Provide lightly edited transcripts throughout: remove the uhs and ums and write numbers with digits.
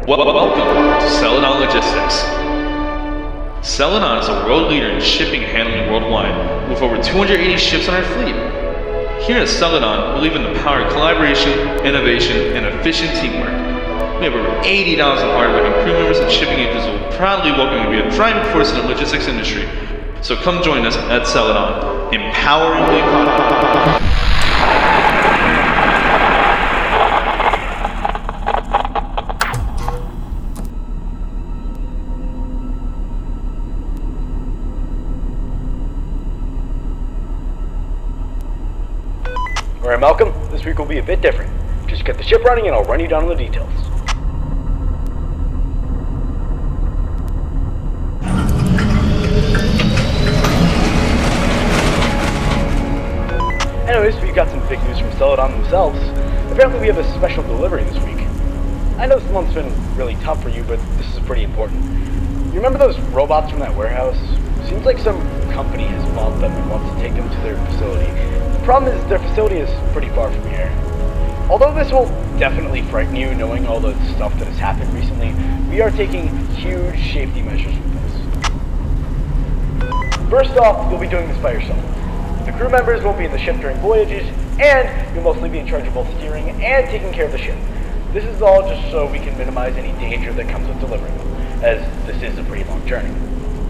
Welcome to Celadon Logistics. Celadon is a world leader in shipping and handling worldwide, with over 280 ships on our fleet. Here at Celadon, we believe in the power of collaboration, innovation, and efficient teamwork. We have over 80,000 hardworking crew members and shipping agents who will proudly welcome you to be a thriving force in the logistics industry. So come join us at Celadon, empowering the economy. Alright, Malcolm, this week will be a bit different. Just get the ship running and I'll run you down on the details. Anyways, we got some big news from Celadon themselves. Apparently we have a special delivery this week. I know this month's been really tough for you, but this is pretty important. You remember those robots from that warehouse? Seems like some company has bought them and wants to take them to their facility. The problem is their facility is pretty far from here. Although this will definitely frighten you knowing all the stuff that has happened recently, we are taking huge safety measures with this. First off, you'll be doing this by yourself. The crew members won't be in the ship during voyages, and you'll mostly be in charge of both steering and taking care of the ship. This is all just so we can minimize any danger that comes with delivering them, as this is a pretty long journey.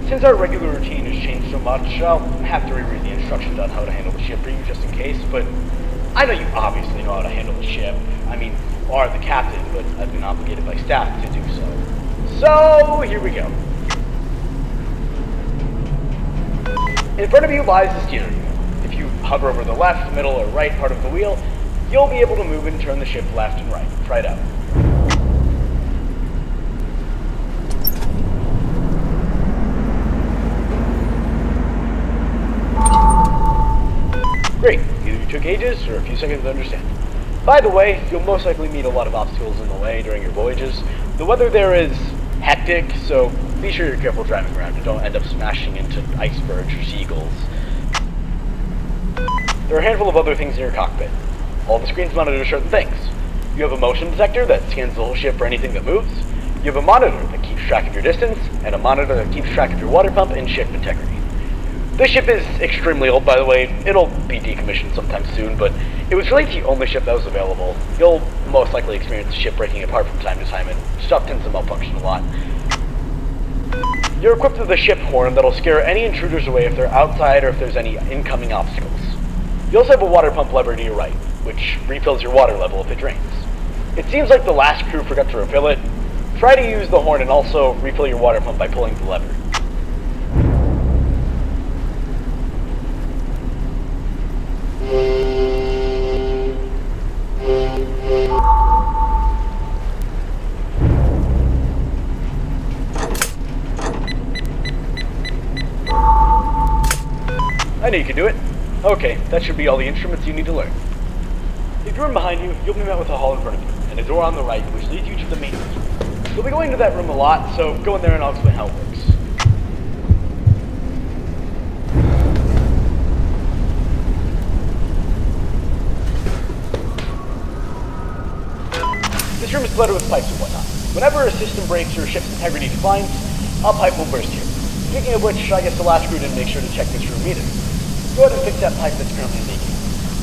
Since our regular routine has changed so much, I'll have to reread the instructions on how to handle the ship for you just in case, but I know you obviously know how to handle the ship. I mean, you are the captain, but I've been obligated by staff to do so. So, here we go. In front of you lies the steering wheel. If you hover over the left, middle, or right part of the wheel, you'll be able to move and turn the ship left and right. Try it out. Great. Either you took ages or a few seconds to understand. By the way, you'll most likely meet a lot of obstacles in the way during your voyages. The weather there is hectic, so be sure you're careful driving around and don't end up smashing into icebergs or seagulls. There are a handful of other things in your cockpit. All the screens monitor certain things. You have a motion detector that scans the whole ship for anything that moves. You have a monitor that keeps track of your distance, and a monitor that keeps track of your water pump and ship integrity. This ship is extremely old, by the way. It'll be decommissioned sometime soon, but it was really the only ship that was available. You'll most likely experience the ship breaking apart from time to time, and stuff tends to malfunction a lot. You're equipped with a ship horn that'll scare any intruders away if they're outside or if there's any incoming obstacles. You also have a water pump lever to your right, which refills your water level if it drains. It seems like the last crew forgot to refill it. Try to use the horn and also refill your water pump by pulling the lever. I know you can do it. Okay, that should be all the instruments you need to learn. In the room behind you, you'll be met with a hall in front of you, and a door on the right, which leads you to the main room. You'll be going to that room a lot, so go in there and I'll explain how it works. This room is cluttered with pipes and whatnot. Whenever a system breaks or a ship's integrity declines, a pipe will burst here. Speaking of which, I guess the last crew didn't make sure to check this room either. Go ahead and fix that pipe that's currently leaking.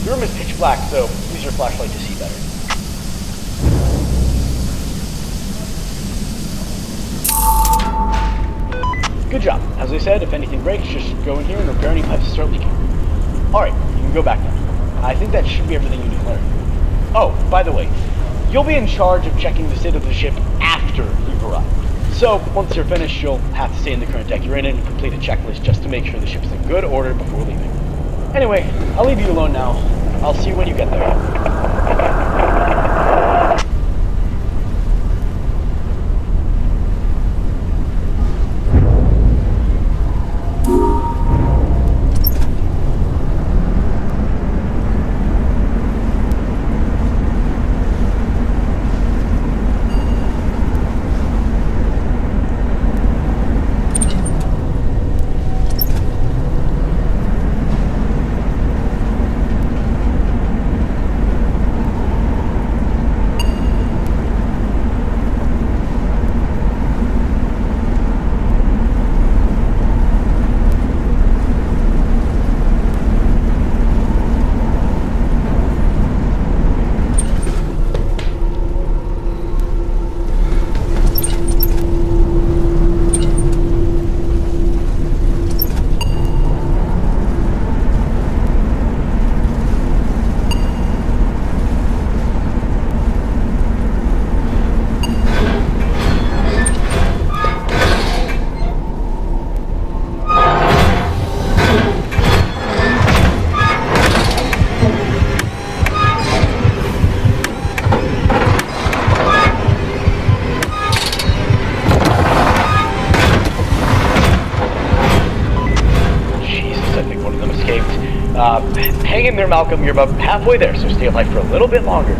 The room is pitch black, so use your flashlight to see better. Good job. As I said, if anything breaks, just go in here and repair any pipes that start leaking. Alright, you can go back now. I think that should be everything you need to learn. Oh, by the way, you'll be in charge of checking the state of the ship after you've arrived. So, once you're finished, you'll have to stay in the current deck you're in and complete a checklist just to make sure the ship's in good order before leaving. Anyway, I'll leave you alone now. I'll see you when you get there. Hang in there, Malcolm. You're about halfway there, so stay alive for a little bit longer.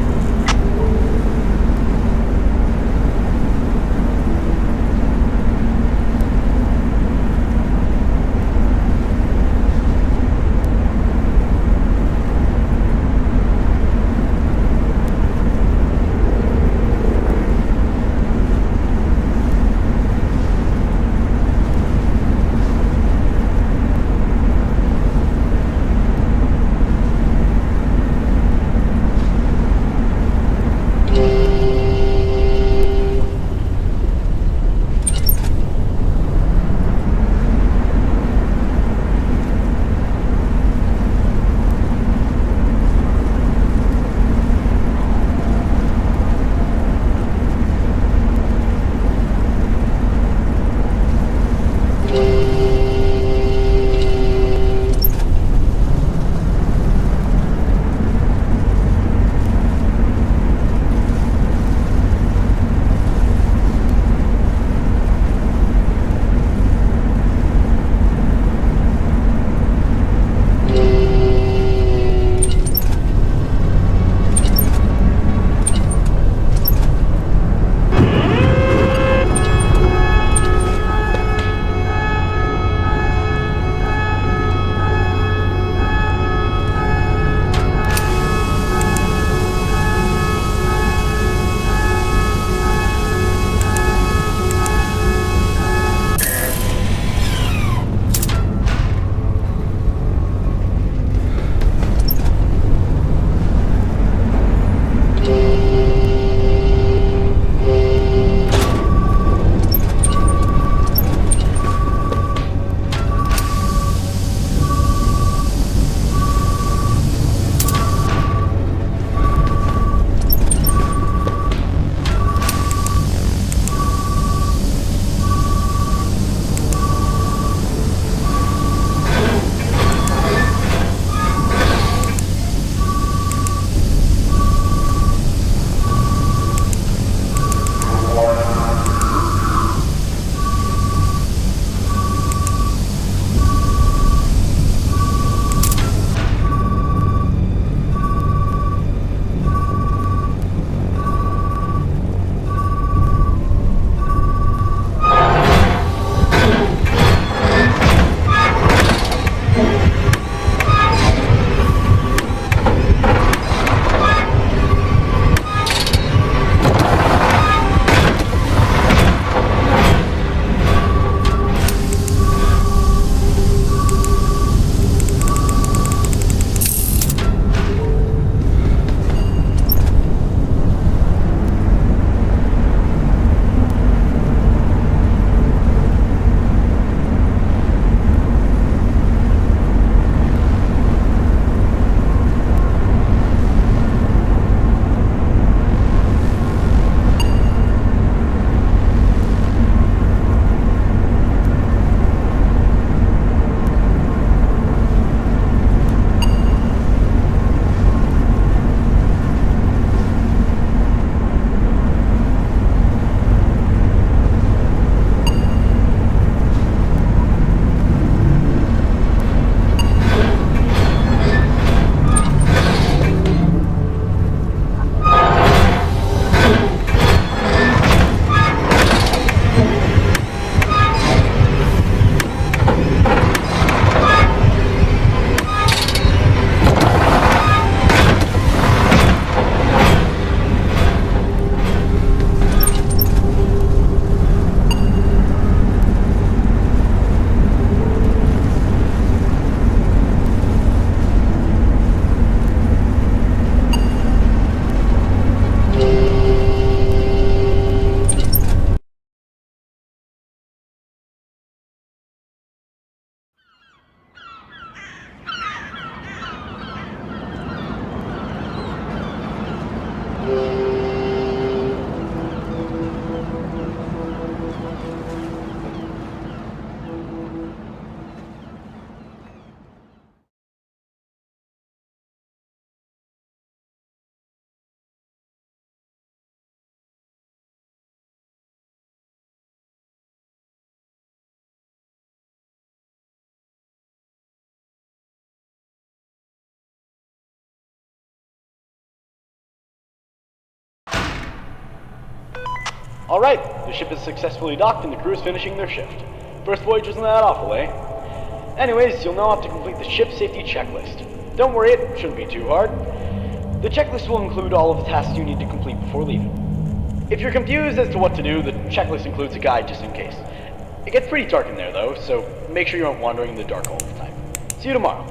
Alright, the ship is successfully docked and the crew is finishing their shift. First voyage wasn't that awful, eh? Anyways, you'll now have to complete the ship safety checklist. Don't worry, it shouldn't be too hard. The checklist will include all of the tasks you need to complete before leaving. If you're confused as to what to do, the checklist includes a guide just in case. It gets pretty dark in there though, so make sure you aren't wandering in the dark all the time. See you tomorrow.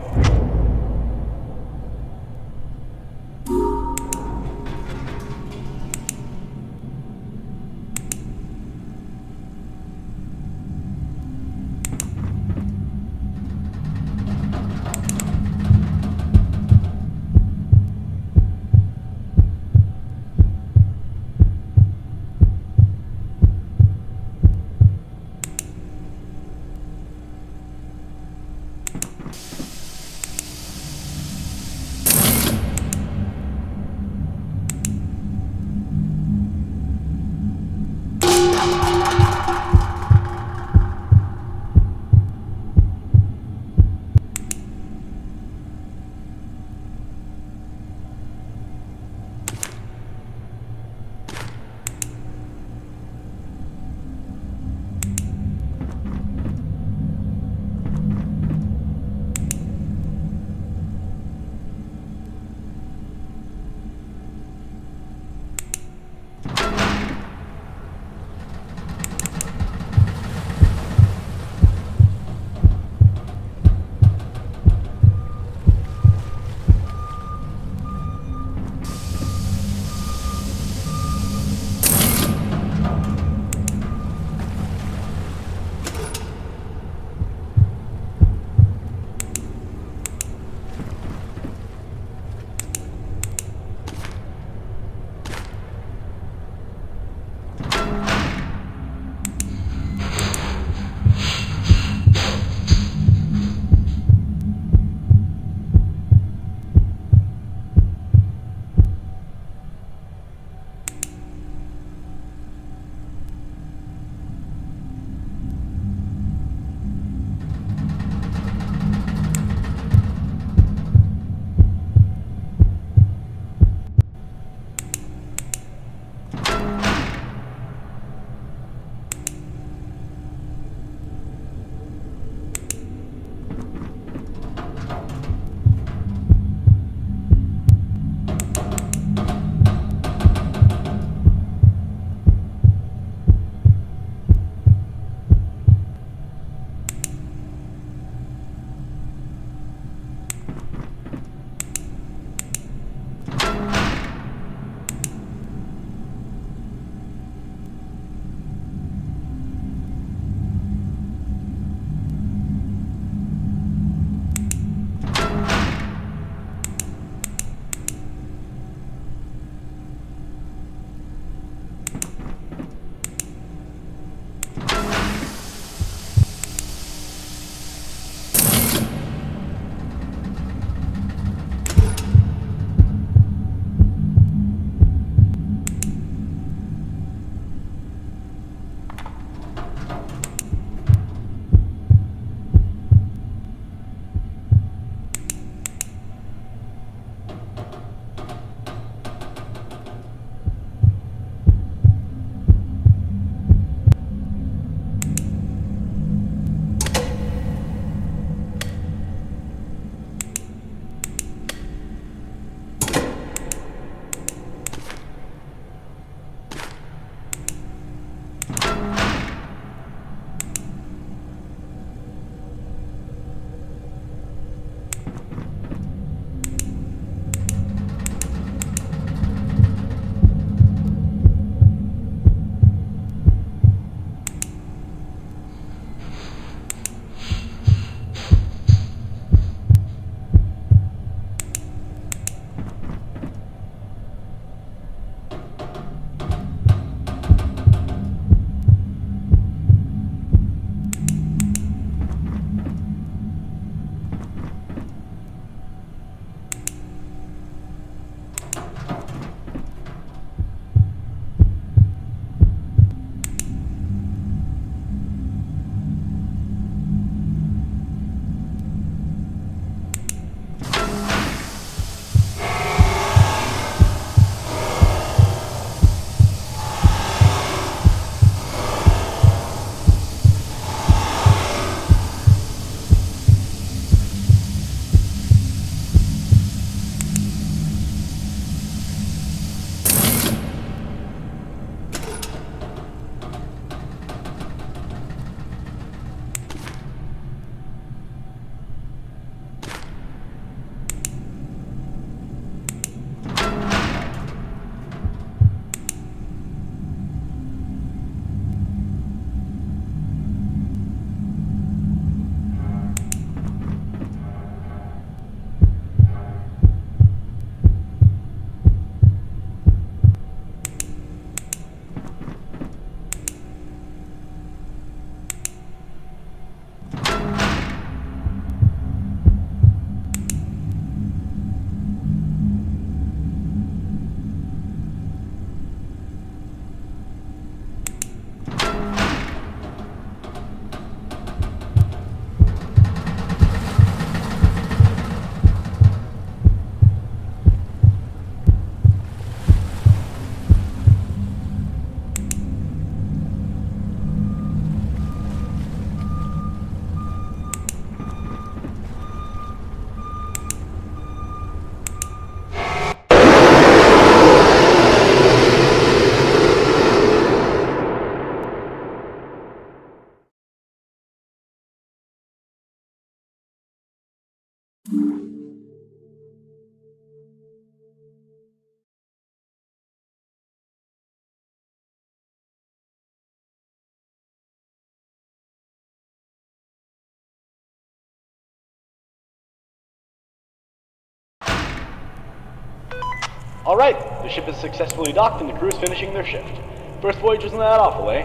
Alright, the ship is successfully docked and the crew is finishing their shift. First voyage wasn't that awful, eh?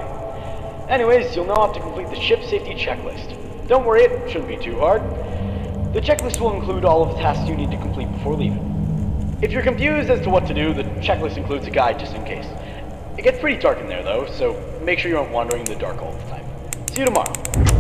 Anyways, you'll now have to complete the ship safety checklist. Don't worry, it shouldn't be too hard. The checklist will include all of the tasks you need to complete before leaving. If you're confused as to what to do, the checklist includes a guide just in case. It gets pretty dark in there though, so make sure you aren't wandering in the dark all the time. See you tomorrow.